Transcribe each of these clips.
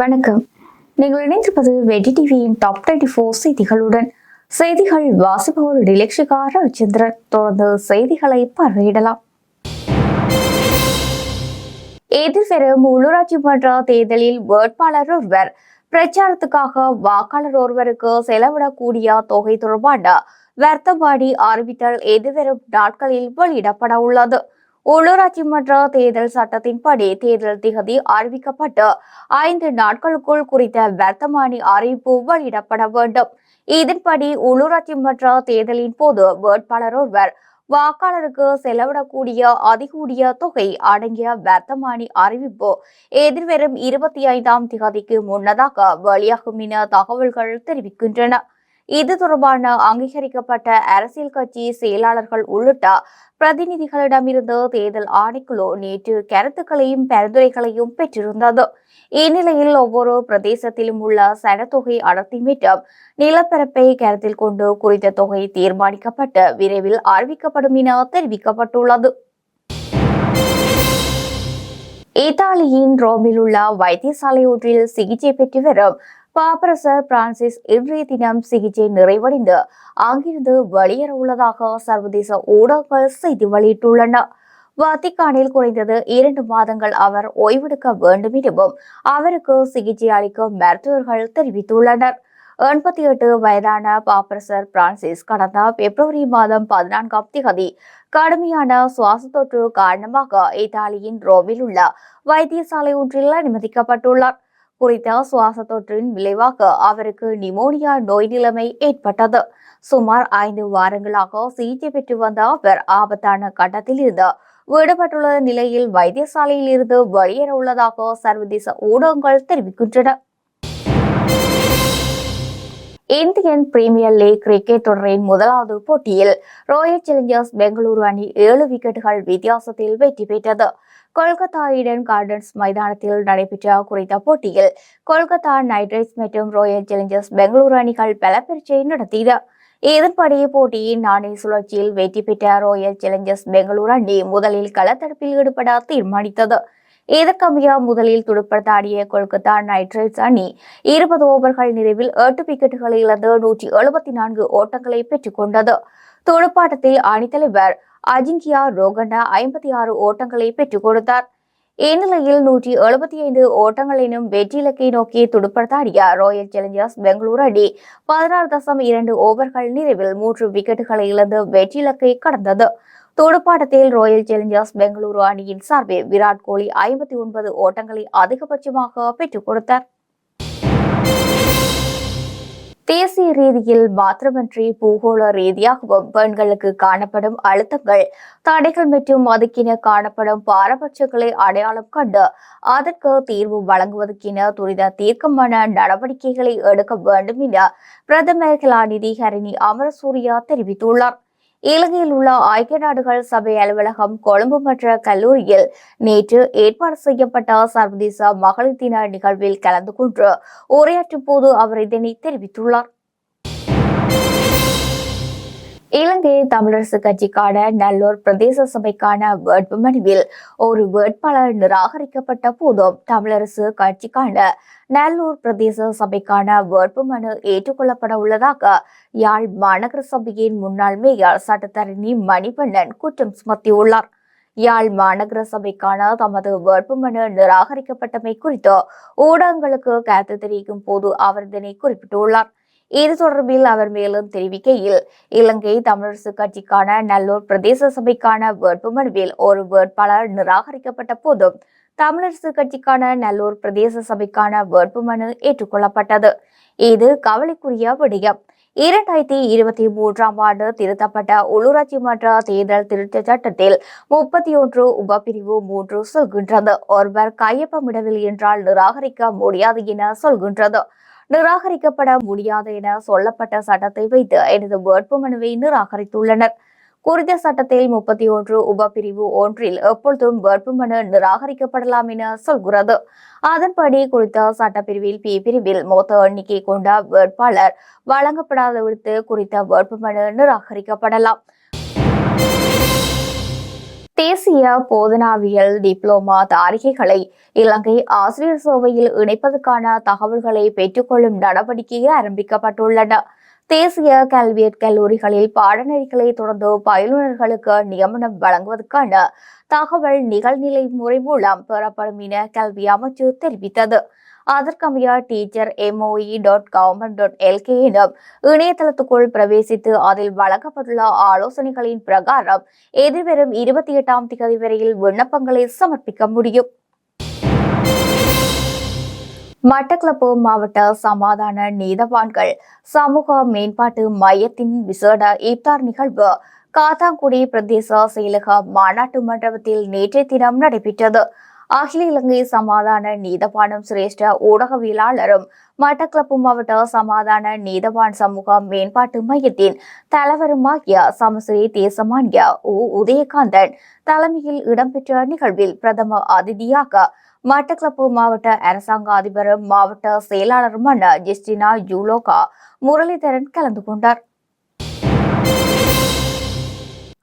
வணக்கம். நீங்கள் இணைந்திருப்பது வெடி டிவியின் டாப் 24 செய்திகளுடன். செய்திகள் வாசிப்பவர் டிலக்ஷிகா ரவிச்சந்திரன். தொடர்ந்து செய்திகளை பார்வையிடலாம். எதிர்வரும் உள்ளூராட்சி மன்ற தேர்தலில் வேட்பாளர் ஒருவர் பிரச்சாரத்துக்காக வாக்காளர் ஒருவருக்கு செலவிடக்கூடிய தொகை தொடர்பான வர்த்தமானி அறிவித்தல் எதிர்வரும் நாட்களில் வெளியிடப்பட உள்ளது. உள்ளூராட்சி மன்ற தேர்தல் சட்டத்தின்படி தேர்தல் திகதி அறிவிக்கப்பட்டு 5 நாட்களுக்குள் குறித்த வர்த்தமானி அறிவிப்பு வெளியிடப்பட வேண்டும். இதன்படி உள்ளூராட்சி மன்ற தேர்தலின் போது வேட்பாளர் ஒருவர் வாக்காளருக்கு செலவிடக்கூடிய அதிகூடிய தொகை அடங்கிய வர்த்தமானி அறிவிப்பு எதிர்வரும் 25ஆம் திகதிக்கு முன்னதாக வெளியாகும் என தகவல்கள் தெரிவிக்கின்றன. இது தொடர்பான அங்கீகரிக்கப்பட்ட அரசியல் கட்சி செயலாளர்கள் உள்ளிட்ட பிரதிநிதிகளிடமிருந்து தேர்தல் ஆணைக்குழு நேற்று கருத்துக்களையும் பரிந்துரைகளையும் பெற்றிருந்தது. இந்நிலையில் ஒவ்வொரு பிரதேசத்திலும் உள்ள சனத்தொகை அடர்த்தி மற்றும் நிலப்பரப்பை கருத்தில் கொண்டு குறித்த தொகை தீர்மானிக்கப்பட்டு விரைவில் அறிவிக்கப்படும் என தெரிவிக்கப்பட்டுள்ளது. இத்தாலியின் ரோமில் உள்ள வைத்தியசாலை ஒன்றில் சிகிச்சை பெற்று வரும் பாப்பரசர் பிரான்சிஸ் இன்றைய தினம் சிகிச்சை நிறைவடைந்து அங்கிருந்து வெளியேற உள்ளதாக சர்வதேச ஊடகங்கள் செய்தி வெளியிட்டுள்ளன. வத்திக்கானில் குறைந்தது 2 மாதங்கள் அவர் ஓய்வெடுக்க வேண்டும் எனவும் அவருக்கு சிகிச்சை அளிக்கும் மருத்துவர்கள் தெரிவித்துள்ளனர். 88 வயதான பாப்பரசர் பிரான்சிஸ் கடந்த பிப்ரவரி மாதம் 14ஆம் தேதி கடுமையான சுவாச தொற்று காரணமாக இத்தாலியின் ரோமில் உள்ள வைத்தியசாலை ஒன்றில் அனுமதிக்கப்பட்டுள்ளார். குறித்த சுவாச தொற்றின் விளைவாக அவருக்கு நிமோனியா நோய் நிலைமை ஏற்பட்டது. சுமார் 5 வாரங்களாக சிகிச்சை பெற்று வந்த அவர் ஆபத்தான கட்டத்தில் இருந்து விடுபட்டுள்ள நிலையில் வைத்தியசாலையில் இருந்து வெளியேற உள்ளதாக சர்வதேச ஊடகங்கள் தெரிவிக்கின்றன. இந்தியன் பிரீமியர் லீக் கிரிக்கெட் தொடரின் முதலாவது போட்டியில் ராயல் சேலஞ்சர்ஸ் பெங்களூரு அணி 7 விக்கெட்டுகள் வித்தியாசத்தில் வெற்றி பெற்றது. கொல்கத்தா ஈடன் கார்டன்ஸ் மைதானத்தில் நடைபெற்ற குறித்த போட்டியில் கொல்கத்தா நைட் ரைடர்ஸ் மற்றும் ராயல் சேலஞ்சர்ஸ் பெங்களூரு அணிகள் பலப்பரீட்சை நடத்தின. இதன்படி போட்டியின் நாணய சுழற்சியில் வெற்றி பெற்ற ராயல் சேலஞ்சர்ஸ் பெங்களூரு அணி முதலில் களத்தடுப்பில் ஈடுபட தீர்மானித்தது. இதற்கமைய முதலில் துடுப்படுத்தாடிய கொல்கத்தா நைட் ரைடர்ஸ் அணி 20 ஓவர்கள் நிறைவில் 8 விக்கெட்டுகளை இழந்து 174 ஓட்டங்களை பெற்றுக் கொண்டது. துடுப்பாட்டத்தில் அணித்தலைவர் அஜிங்கியா ரோகண்ண 56 ஓட்டங்களை பெற்றுக் கொடுத்தார். இந்நிலையில் 175 ஓட்டங்கள் எனும் வெற்றி இலக்கை நோக்கி துடுப்படுத்தாடிய ராயல் சேலஞ்சர்ஸ் பெங்களூரு அணி 16.2 ஓவர்கள் நிறைவில் 3 விக்கெட்டுகளை இழந்து வெற்றி இலக்கை கடந்தது. துடுப்பாட்டத்தில் ராயல் சேலஞ்சர்ஸ் பெங்களூரு அணியின் சார்பில் விராட் கோலி 59 ஓட்டங்களை அதிகபட்சமாக பெற்றுக் கொடுத்தார். தேசிய ரீதியில் மாத்திரமன்றி பூகோள ரீதியாகவும் பெண்களுக்கு காணப்படும் அழுத்தங்கள், தடைகள் மற்றும் அதுக்கென காணப்படும் பாரபட்சங்களை அடையாளம் கண்டு அதற்கு தீர்வு வழங்குவதற்கென துரித தீர்க்கமான நடவடிக்கைகளை எடுக்க வேண்டும் என பிரதமர் கலாநிதி ஹரிணி அமரசூரியா தெரிவித்துள்ளார். இலங்கையில் உள்ள ஐக்கிய நாடுகள் சபை அலுவலகம் கொழும்பு மற்ற கல்லூரியில் நேற்று ஏற்பாடு செய்யப்பட்ட சர்வதேச மகளிர் தின நிகழ்வில் கலந்து கொண்டு உரையாற்றும் போது அவர் இதனை தெரிவித்துள்ளார். இலங்கை தமிழரசு கட்சிக்கான நல்லூர் பிரதேச சபைக்கான வேட்புமனுவில் ஒரு வேட்பாளர் நிராகரிக்கப்பட்ட போதும் தமிழரசு கட்சிக்கான நல்லூர் பிரதேச சபைக்கான வேட்புமனு ஏற்றுக்கொள்ளப்பட உள்ளதாக யாழ் மாநகர சபையின் முன்னாள் மேயர் சட்டத்தரணி மணிவண்ணன் குற்றம் சுமத்தியுள்ளார். யாழ் மாநகர சபைக்கான தமது வேட்புமனு நிராகரிக்கப்பட்டமை குறித்து ஊடகங்களுக்கு கருத்து தெரிவிக்கும் போது அவர் இதனை குறிப்பிட்டுள்ளார். இது தொடர்பில் அவர் மேலும் தெரிவிக்கையில், இலங்கை தமிழரசு கட்சிக்கான நல்லூர் பிரதேச சபைக்கான வேட்புமனுவில் ஒரு வேட்பாளர் நிராகரிக்கப்பட்ட போதும் தமிழரசு கட்சிக்கான நல்லூர் பிரதேச சபைக்கான வேட்புமனு ஏற்றுக்கொள்ளப்பட்டது. இது கவலைக்குரிய விடயம். 2023ஆம் ஆண்டு திருத்தப்பட்ட உள்ளூராட்சி மன்ற தேர்தல் திருத்த சட்டத்தில் 31 உபப்பிரிவு 3 சொல்கின்றது. ஒருவர் கையொப்பமிடவில்லை என்றால் நிராகரிக்க முடியாது என சொல்கின்றது. நிராகரிக்கப்பட முடியாது என சொல்லப்பட்ட சட்டத்தை வைத்து எனது வேட்புமனுவை நிராகரித்துள்ளனர். குறித்த சட்டத்தில் 31 உபப்பிரிவு 1 எப்பொழுதும் வேட்புமனு நிராகரிக்கப்படலாம் என சொல்கிறது. அதன்படி குறித்த சட்டப்பிரிவில் பி பிரிவில் மொத்த எண்ணிக்கை கொண்ட வேட்பாளர் வழங்கப்படாத விடுத்து குறித்த வேட்புமனு நிராகரிக்கப்படலாம். தேசிய போதனாவியல் டிப்ளோமா தாரிகைகளை இலங்கை ஆசிரியர் சேவையில் இணைப்பதற்கான தகவல்களை பெற்றுக்கொள்ளும் நடவடிக்கை ஆரம்பிக்கப்பட்டுள்ளன. தேசிய கல்வியற் கல்லூரிகளில் பாடநெறிகளை தொடர்ந்து பயிலுநர்களுக்கு நியமனம் வழங்குவதற்கான தகவல் நிகழ்நிலை முறை மூலம் பெறப்படும் என கல்வி அமைச்சு தெரிவித்தது. அதற்கமைய teacher.moe.government.lk எனும் இணையதளத்துக்குள் பிரவேசித்து அதில் வழங்கப்பட்டுள்ள ஆலோசனைகளின் பிரகாரம் எதிர்வரும் 28ஆம் தேதி வரையில் விண்ணப்பங்களை சமர்ப்பிக்க முடியும். மட்டக்களப்பு மாவட்ட சமாதான நீதவான்கள் சமூக மேம்பாட்டு மையத்தின் விசேட இப்தார் நிகழ்வு காத்தான்குடி பிரதேச செயலக மாநாட்டு மண்டபத்தில் நேற்றைய தினம் நடைபெற்றது. அகில இலங்கை சமாதான நீதவானும் சிரேஷ்ட ஊடகவியலாளரும் மட்டக்களப்பு மாவட்ட சமாதான நீதவான் சமூக மேம்பாட்டு மையத்தின் தலைவருமாகிய சமஸ்ரீ தேசமானிய உதயகாந்தன் தலைமையில் இடம்பெற்ற நிகழ்வில் பிரதம அதிதியாக மட்டக்களப்பு மாவட்ட அரசாங்க அதிபரும் மாவட்ட செயலாளருமான ஜெஸ்டினா ஜூலோகா முரளிதரன் கலந்து கொண்டார்.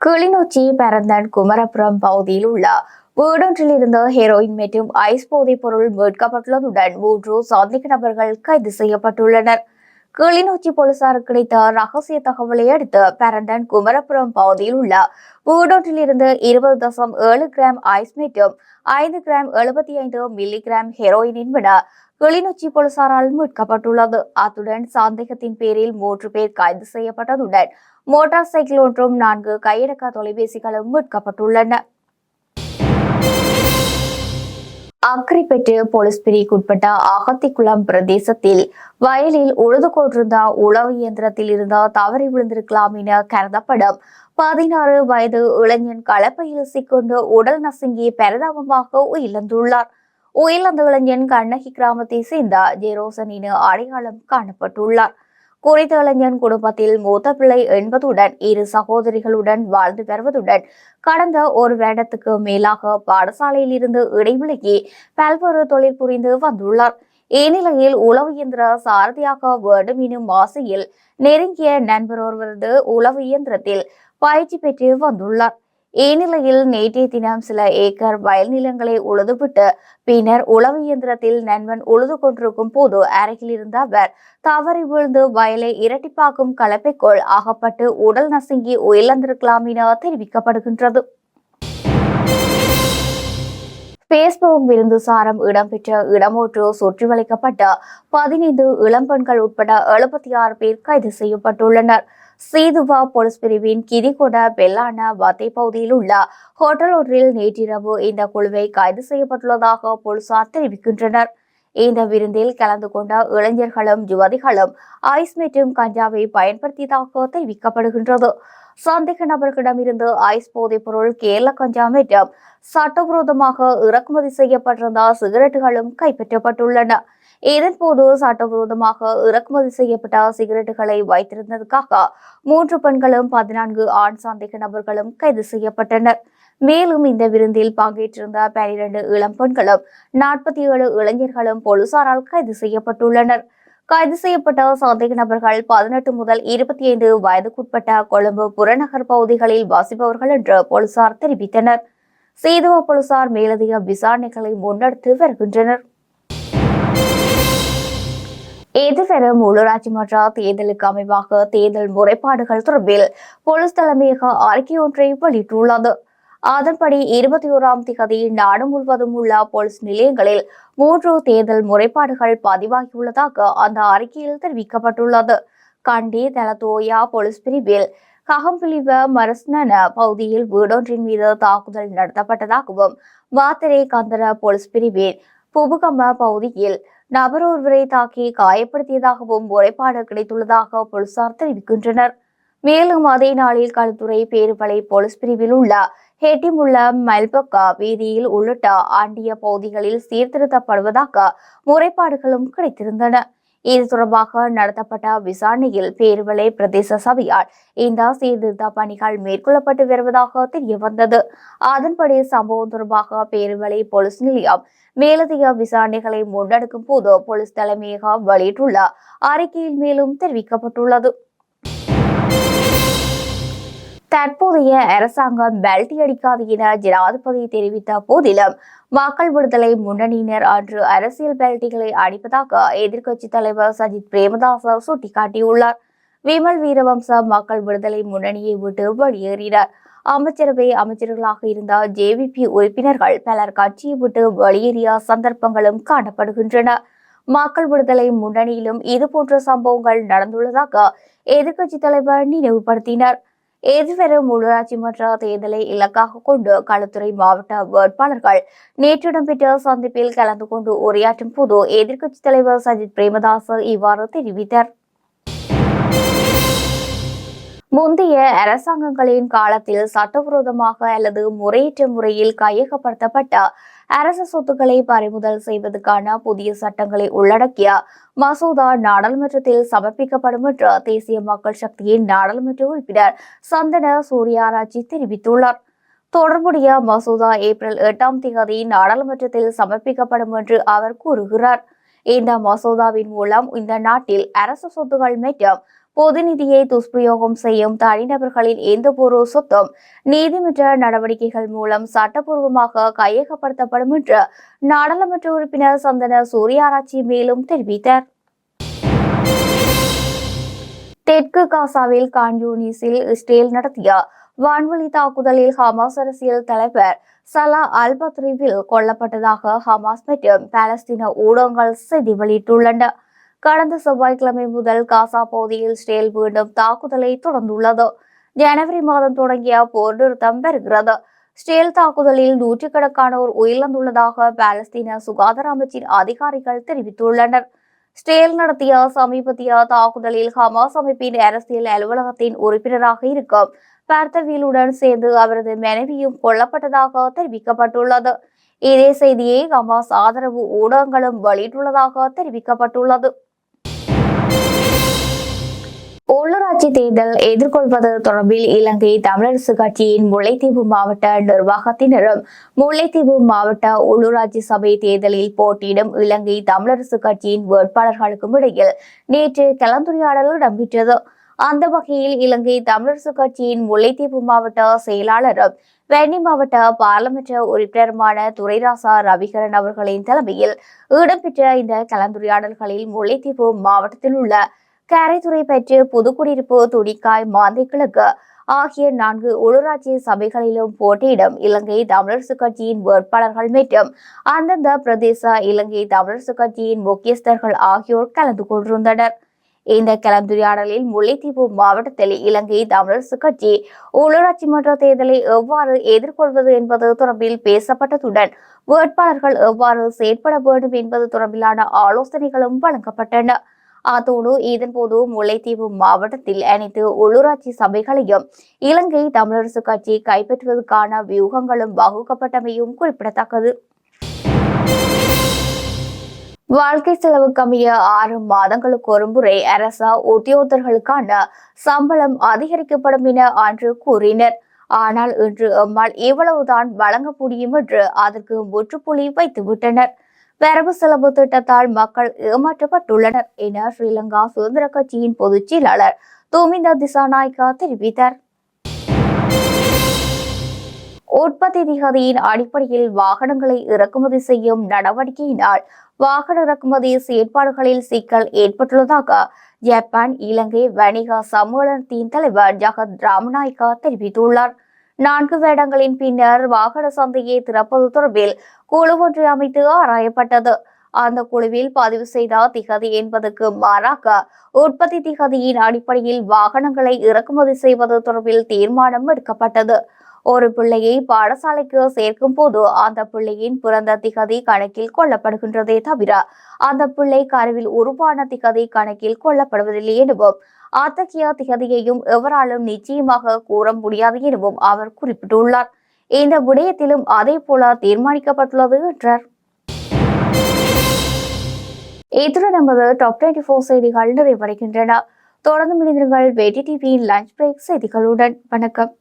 கிளிநொச்சி பரந்தன் குமரபுரம் பகுதியில் உள்ள வீடொன்றில் இருந்த ஹெரோயின் மற்றும் ஐஸ் போதைப் பொருள் மீட்கப்பட்டுள்ளதுடன் 3 சந்தேக நபர்கள் கைது செய்யப்பட்டுள்ளனர். கிளிநொச்சி போலீசாருக்கு கிடைத்த ரகசிய தகவலை அடுத்து பரந்தன் குமரபுரம் பகுதியில் உள்ள வீடொன்றில் இருந்து 20.7 கிராம் ஐஸ் மற்றும் 5 கிராம் 75 மில்லி கிராம் ஹெரோயின் என்பன கிளிநொச்சி போலீசாரால் மீட்கப்பட்டுள்ளது. அத்துடன் சந்தேகத்தின் பேரில் 3 பேர் கைது செய்யப்பட்டதுடன் மோட்டார் சைக்கிள் ஒன்றும் 4 கையடக்க தொலைபேசிகளும் மீட்கப்பட்டுள்ளன. அக்கரைப்பற்று போலீஸ் பிரிவுக்குட்பட்ட அகத்திக்குளம் பிரதேசத்தில் வயலில் உழுது கொண்டிருந்த உழவு இயந்திரத்தில் இருந்த தவறி விழுந்திருக்கலாம் என கருதப்படும் 16 வயது இளைஞன் கலப்பையில் சிக்கொண்டு உடல் நசுங்கி பரிதாபமாக உயிரிழந்துள்ளார். உயிரிழந்த இளைஞன் கண்ணகி கிராமத்தை சேர்ந்த ஜெரோசன் என அடையாளம் காணப்பட்டுள்ளார். குறித்த இளைஞன் குடும்பத்தில் மூத்த பிள்ளை என்பதுடன் 2 சகோதரிகளுடன் வாழ்ந்து வருவதுடன் கடந்த 1 வருடத்துக்கு மேலாக பாடசாலையில் இருந்து இடைவிலகி பல்வேறு தொழில் புரிந்து வந்துள்ளார். இந்நிலையில் உளவு இயந்திர சாரதியாக வேண்டும் எனும் ஆசையில் நெருங்கிய நண்பர் ஒருவரது உளவு இயந்திரத்தில் பயிற்சி பெற்று வந்துள்ளார். இந்நிலையில் நேற்றைய தினம் சில ஏக்கர் வயல் நிலங்களை உழுதுவிட்டு பின்னர் உழவு இயந்திரத்தில் நண்பன் உழுது கொண்டிருக்கும் போது அருகில் இருந்த அவர் தவறி விழுந்து வயலை இரட்டிப்பாக்கும் கலப்பைக்குள் அகப்பட்டு உடல் நசுங்கி உயிரிழந்திருக்கலாம் என தெரிவிக்கப்படுகின்றது. பேஸ்புக் விருந்துசாரம் இடம்பெற்ற இடமொன்று சுற்றி வளைக்கப்பட்ட 15 இளம்பெண்கள் உட்பட 76 பேர் கைது செய்யப்பட்டுள்ளனர். சீதுவா போலீஸ் பிரிவின் கிதிகொட பெல்லான வத்தை பகுதியில் உள்ள ஹோட்டல் ஒன்றில் நேற்றிரவு இந்த குழுவை கைது செய்யப்பட்டுள்ளதாக போலீசார் தெரிவிக்கின்றனர். இந்த விருந்தில் கலந்து கொண்ட இளைஞர்களும் யுவதிகளும் ஐஸ் மற்றும் கஞ்சாவை பயன்படுத்தியதாக தெரிவிக்கப்படுகின்றது. சந்தேக நபர்களிடமிருந்து ஐஸ் போதைப் பொருள், கேரள கஞ்சா மற்றும் சட்டவிரோதமாக இறக்குமதி செய்யப்பட்டிருந்த சிகரெட்டுகளும் கைப்பற்றப்பட்டுள்ளன. இதன்போது சட்டவிரோதமாக இறக்குமதி செய்யப்பட்ட சிகரெட்டுகளை வைத்திருந்ததற்காக 3 பெண்களும் 14 ஆண் சந்தேக நபர்களும் கைது செய்யப்பட்டனர். மேலும் இந்த விருந்தில் பங்கேற்றிருந்த 12 இளம் பெண்களும் 47 இளைஞர்களும் போலீசாரால் கைது செய்யப்பட்டுள்ளனர். கைது செய்யப்பட்ட சந்தேக நபர்கள் 18 முதல் 25 வயதுக்குட்பட்ட கொழும்பு புறநகர் பகுதிகளில் வசிப்பவர்கள் என்று போலீசார் தெரிவித்தனர். சீதுவா போலீசார் மேலதிக விசாரணைகளை முன்னெடுத்து வருகின்றனர். எதிர்வரும் உள்ளூராட்சி மன்ற தேர்தலுக்கு அமைவாக தேர்தல் முறைப்பாடுகள் தொடர்பில் போலீஸ் தலைமையக அறிக்கை ஒன்றை வெளியிட்டுள்ளது. அதன்படி 21ஆம் தேதி நாடு முழுவதும் உள்ள போலீஸ் நிலையங்களில் 3 தேர்தல் முறைப்பாடுகள் பதிவாகியுள்ளதாக அந்த அறிக்கையில் தெரிவிக்கப்பட்டுள்ளது. கண்டி தலத்தோயா போலீஸ் பிரிவில் ககம்பிலிவ மரஸ்னன பகுதியில் வீடொன்றின் மீது தாக்குதல் நடத்தப்பட்டதாகவும், மாத்தரை கந்தர போலீஸ் பிரிவில் புபுகம பகுதியில் நபர் ஒருவரை தாக்கி காயப்படுத்தியதாகவும் முறைப்பாடு கிடைத்துள்ளதாக போலீசார் தெரிவிக்கின்றனர். மேலும் அதே நாளில் களுத்துறை பேருவளை போலீஸ் பிரிவில் உள்ள ஹெட்டிமுள்ள மல்பக்கா வீதியில் உள்ளிட்ட ஆண்டிய பகுதிகளில் சீர்திருத்தப்படுவதாக முறைப்பாடுகளும் கிடைத்திருந்தன. இது தொடர்பாக நடத்தப்பட்ட விசாரணையில் பேருவளை பிரதேச சபையால் இந்த சீர்திருத்த பணிகள் மேற்கொள்ளப்பட்டு வருவதாக தெரியவந்தது. அதன்படி சம்பவம் தொடர்பாக பேருவளை போலீஸ் நிலையம் மேலதிக விசாரணைகளை முன்னெடுக்கும் போது போலீஸ் தலைமையகம் வெளியிட்டுள்ள அறிக்கையில் மேலும் தெரிவிக்கப்பட்டுள்ளது. தற்போதைய அரசாங்கம் பெல்டி அடிக்காது என ஜனாதிபதி தெரிவித்த போதிலும் மக்கள் விடுதலை முன்னணியினர் அன்று அரசியல் பெல்டிகளை அடிப்பதாக எதிர்க்கட்சித் தலைவர் சஜித் பிரேமதாச சுட்டிக்காட்டியுள்ளார். விமல் வீரவம்ச மக்கள் விடுதலை முன்னணியை விட்டு வெளியேறினார். அமைச்சரவை அமைச்சர்களாக இருந்த ஜேவிபி உறுப்பினர்கள் பலர் கட்சியை விட்டு வெளியேறிய சந்தர்ப்பங்களும் காணப்படுகின்றன. மக்கள் விடுதலை முன்னணியிலும் இதுபோன்ற சம்பவங்கள் நடந்துள்ளதாக எதிர்க்கட்சித் தலைவர் நினைவுபடுத்தினார். எதிர்வரும் உள்ளூராட்சி மன்ற தேர்தலை இலக்காக கொண்டு களுத்துறை மாவட்ட வேட்பாளர்கள் நேற்று இடம்பெற்ற சந்திப்பில் கலந்து கொண்டு உரையாற்றும் போது எதிர்க்கட்சித் தலைவர் சஜித் பிரேமதாச இவ்வாறு தெரிவித்தார். முந்தைய அரசாங்கங்களின் காலத்தில் சட்டவிரோதமாக அல்லது முறையற்ற முறையில் கையகப்படுத்தப்பட்ட அரசு சொத்துக்களை பறிமுதல் செய்வதற்கான புதிய சட்டங்களை உள்ளடக்கிய மசோதா நாடாளுமன்றத்தில் சமர்ப்பிக்கப்படும் என்று தேசிய மக்கள் சக்தியின் நாடாளுமன்ற உறுப்பினர் சந்தன சூர்யாராஜி தெரிவித்துள்ளார். தொடர்புடைய மசோதா ஏப்ரல் 8ஆம் தேதி நாடாளுமன்றத்தில் சமர்ப்பிக்கப்படும் என்று அவர் கூறுகிறார். இந்த மசோதாவின் மூலம் இந்த நாட்டில் அரசு சொத்துகள் மற்றும் பொது நிதியை துஷ்பிரயோகம் செய்யும் தனிநபர்களின் எந்தவொரு சொத்தும் நீதிமன்ற நடவடிக்கைகள் மூலம் சட்டப்பூர்வமாக கையகப்படுத்தப்படும் என்று நாடாளுமன்ற உறுப்பினர் சந்தன சூர்யாராஜி மேலும் தெரிவித்தார். தெற்கு காசாவில் கான்யூனிஸில் இஸ்ரேல் நடத்திய வான்வழி தாக்குதலில் ஹமாஸ் அரசியல் தலைவர் சலா அல் பத்ரிவில் கொல்லப்பட்டதாக ஹமாஸ் மற்றும் பாலஸ்தீன ஊடகங்கள் செய்தி வெளியிட்டுள்ளன. கடந்த செவ்வாய்க்கிழமை முதல் காசா பகுதியில் இஸ்ரேல் மீண்டும் தாக்குதலை தொடர்ந்துள்ளது. ஜனவரி மாதம் தொடங்கிய போர் நிறுத்தம் பெறுகிறது. இஸ்ரேல் தாக்குதலில் நூற்றுக்கணக்கானோர் உயிரிழந்துள்ளதாக பாலஸ்தீன சுகாதார அமைச்சின் அதிகாரிகள் தெரிவித்துள்ளனர். இஸ்ரேல் நடத்திய சமீபத்திய தாக்குதலில் ஹமாஸ் அமைப்பின் அரசியல் அலுவலகத்தின் உறுப்பினராக இருக்கும் பர்தவிலுடன் சேர்ந்து அவரது மனைவியும் கொல்லப்பட்டதாக தெரிவிக்கப்பட்டுள்ளது. இதே செய்தியை ஹமாஸ் ஆதரவு ஊடகங்களும் வெளியிட்டுள்ளதாக தெரிவிக்கப்பட்டுள்ளது. உள்ளூராட்சி தேர்தல் எதிர்கொள்வது தொடர்பில் இலங்கை தமிழரசு கட்சியின் முல்லைத்தீவு மாவட்ட நிர்வாகத்தினரும் முல்லைத்தீவு மாவட்ட உள்ளூராட்சி சபை தேர்தலில் போட்டியிடும் இலங்கை தமிழரசு கட்சியின் வேட்பாளர்களுக்கும் இடையில் நேற்று கலந்துரையாடல் இடம்பெற்றது. அந்த வகையில் இலங்கை தமிழரசு கட்சியின் முல்லைத்தீவு மாவட்ட செயலாளரும் வன்னி மாவட்ட பாராளுமன்ற உறுப்பினருமான துரைராசா ரவிகரன் அவர்களின் தலைமையில் இடம்பெற்ற இந்த கலந்துரையாடல்களில் முல்லைத்தீவு மாவட்டத்தில் உள்ள கரைத்துறை பெற்று புதுக்குடியிருப்பு துடிக்காய் மாந்தை கிழக்கு ஆகிய 4 உள்ளூராட்சி சபைகளிலும் போட்டியிடும் இலங்கை தமிழரசு கட்சியின் வேட்பாளர்கள் மற்றும் அந்தந்த பிரதேச இலங்கை தமிழரசு கட்சியின் முக்கியஸ்தர்கள் ஆகியோர் கலந்து கொண்டிருந்தனர். இந்த கலந்துரையாடலில் முல்லைத்தீவு மாவட்டத்தில் இலங்கை தமிழரசு கட்சி உள்ளூராட்சி மன்ற தேர்தலை எவ்வாறு எதிர்கொள்வது என்பது தொடர்பில் பேசப்பட்டதுடன் வேட்பாளர்கள் எவ்வாறு செயற்பட வேண்டும் என்பது தொடர்பிலான ஆலோசனைகளும் வழங்கப்பட்டன. அதோடு இதன்போது முல்லைத்தீவு மாவட்டத்தில் அனைத்து உள்ளூராட்சி சபைகளையும் இலங்கை தமிழரசு கட்சி கைப்பற்றுவதற்கான வியூகங்களும் வகுக்கப்பட்டமையும் குறிப்பிடத்தக்கது. வாழ்க்கை செலவுக்கமைய 6 மாதங்களுக்கு ஒரு முறை அரச உத்தியோகத்தர்களுக்கான சம்பளம் அதிகரிக்கப்படும் என அன்று கூறினர். ஆனால் இன்று எம்மால் இவ்வளவுதான் வழங்க முடியும் என்று அதற்கு முற்றுப்புள்ளி வைத்துவிட்டனர். வரவு செலவு திட்டத்தால் மக்கள் ஏமாற்றப்பட்டுள்ளனர் என ஸ்ரீலங்கா சுதந்திர கட்சியின் பொதுச் செயலாளர் துமிந்த திசாநாயக்கா தெரிவித்தார். உற்பத்தி திகதியின் அடிப்படையில் வாகனங்களை இறக்குமதி செய்யும் நடவடிக்கையினால் வாகன இறக்குமதி செயற்பாடுகளில் சிக்கல் ஏற்பட்டுள்ளதாக ஜப்பான் இலங்கை வணிக சம்மேளனத்தின் தலைவர் ஜகத் ராமநாயக்கா தெரிவித்துள்ளார். 4 வருடங்களின் பின்னர் வாகன சந்தையை திறப்பது தொடர்பில் குழு ஒன்றை அமைத்து ஆராயப்பட்டது. அந்த குழுவில் பதிவு செய்த திகதி என்பதற்கு மாறாக உற்பத்தி திகதியின் அடிப்படையில் வாகனங்களை இறக்குமதி செய்வது தொடர்பில் தீர்மானம் எடுக்கப்பட்டது. ஒரு பிள்ளையை பாடசாலைக்கு சேர்க்கும் போது அந்த பிள்ளையின் பிறந்த திகதி கணக்கில் கொள்ளப்படுகின்றதே தவிர அந்த பிள்ளை கருவில் உருவான திகதி கணக்கில் கொள்ளப்படுவதில்லை எனவும் அத்தகைய திகதியையும் எவராலும் நிச்சயமாக கூற முடியாது எனவும் அவர் குறிப்பிட்டுள்ளார். இந்த விடயத்திலும் அதே போல தீர்மானிக்கப்பட்டுள்ளது என்றார். இத்துடன் நமது டாப் 24 செய்திகள் நிறைவடைகின்றன. தொடர்ந்து இணைந்திருங்கள் வேட்டி டிவியின் லஞ்ச் பிரேக் செய்திகளுடன். வணக்கம்.